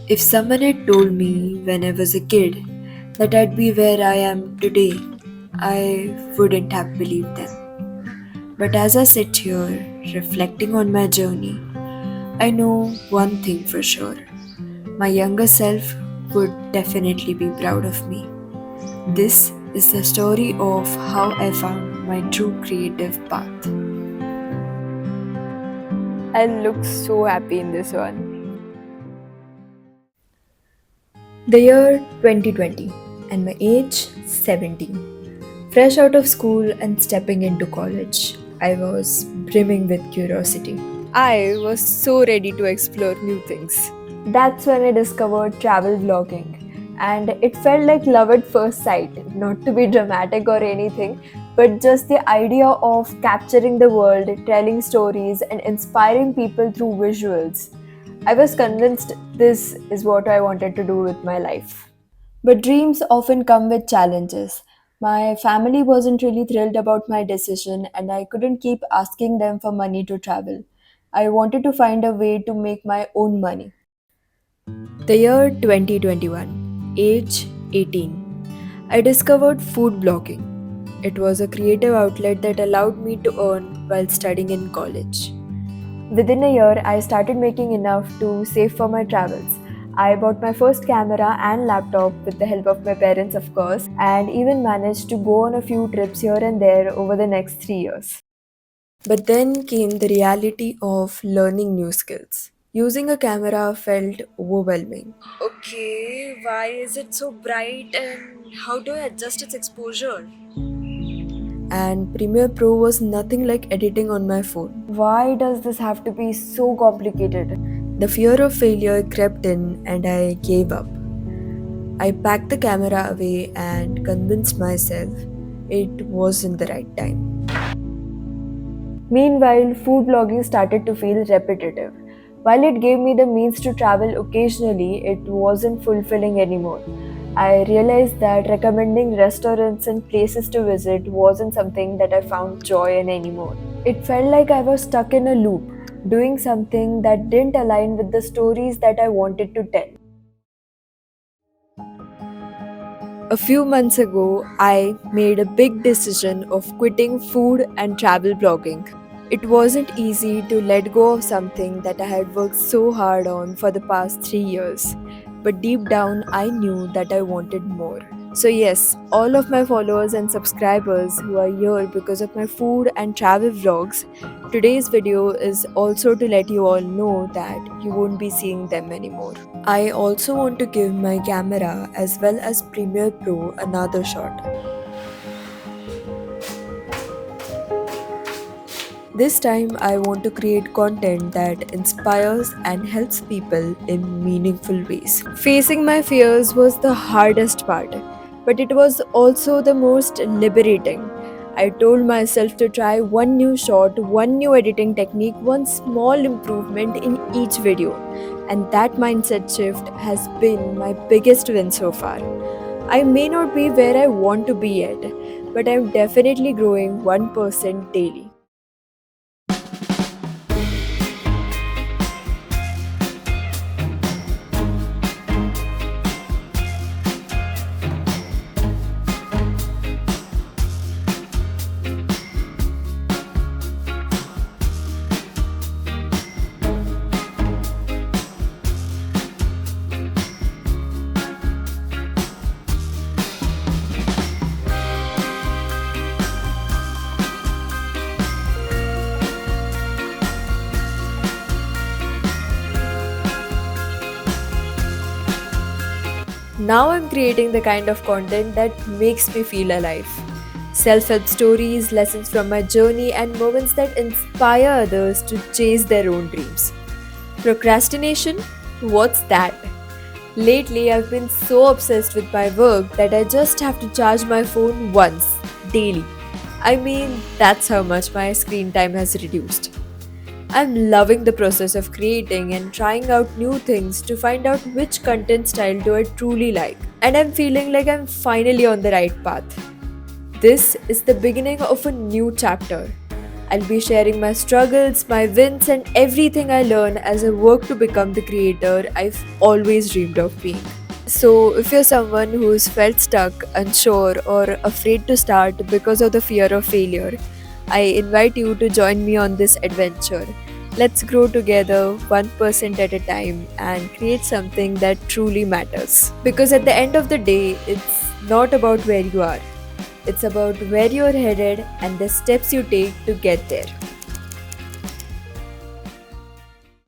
If someone had told me when I was a kid that I'd be where I am today, I wouldn't have believed them. But as I sit here reflecting on my journey, I know one thing for sure. My younger self would definitely be proud of me. This is the story of how I found my true creative path. I look so happy in this one. The year 2020 and my age 17. Fresh out of school and stepping into college, I was brimming with curiosity. I was so ready to explore new things. That's when I discovered travel vlogging, and it felt like love at first sight. Not to be dramatic or anything, but just the idea of capturing the world, telling stories, and inspiring people through visuals. I was convinced this is what I wanted to do with my life. But dreams often come with challenges. My family wasn't really thrilled about my decision, and I couldn't keep asking them for money to travel. I wanted to find a way to make my own money. The year 2021, age 18. I discovered food blogging. It was a creative outlet that allowed me to earn while studying in college. Within a year, I started making enough to save for my travels. I bought my first camera and laptop with the help of my parents, of course, and even managed to go on a few trips here and there over the next 3 years. But then came the reality of learning new skills. Using a camera felt overwhelming. Okay, why is it so bright and how do I adjust its exposure? And Premiere Pro was nothing like editing on my phone. Why does this have to be so complicated? The fear of failure crept in and I gave up. I packed the camera away and convinced myself it wasn't the right time. Meanwhile, food blogging started to feel repetitive. While it gave me the means to travel occasionally, it wasn't fulfilling anymore. I realized that recommending restaurants and places to visit wasn't something that I found joy in anymore. It felt like I was stuck in a loop, doing something that didn't align with the stories that I wanted to tell. A few months ago, I made a big decision of quitting food and travel blogging. It wasn't easy to let go of something that I had worked so hard on for the past 3 years, but deep down I knew that I wanted more. So, yes, all of my followers and subscribers who are here because of my food and travel vlogs, today's video is also to let you all know that you won't be seeing them anymore. I also want to give my camera as well as Premiere Pro another shot. This time, I want to create content that inspires and helps people in meaningful ways. Facing my fears was the hardest part, but it was also the most liberating. I told myself to try one new shot, one new editing technique, one small improvement in each video, and that mindset shift has been my biggest win so far. I may not be where I want to be yet, but I'm definitely growing 1% daily. Now I'm creating the kind of content that makes me feel alive. Self help stories, lessons from my journey, and moments that inspire others to chase their own dreams. Procrastination? What's that? Lately, I've been so obsessed with my work that I just have to charge my phone once daily. I mean, that's how much my screen time has reduced. I'm loving the process of creating and trying out new things to find out which content style do I truly like. And I'm feeling like I'm finally on the right path. This is the beginning of a new chapter. I'll be sharing my struggles, my wins, and everything I learn as I work to become the creator I've always dreamed of being. So, if you're someone who's felt stuck, unsure, or afraid to start because of the fear of failure, I invite you to join me on this adventure. Let's grow together 1% at a time and create something that truly matters. Because at the end of the day, it's not about where you are, it's about where you're headed and the steps you take to get there.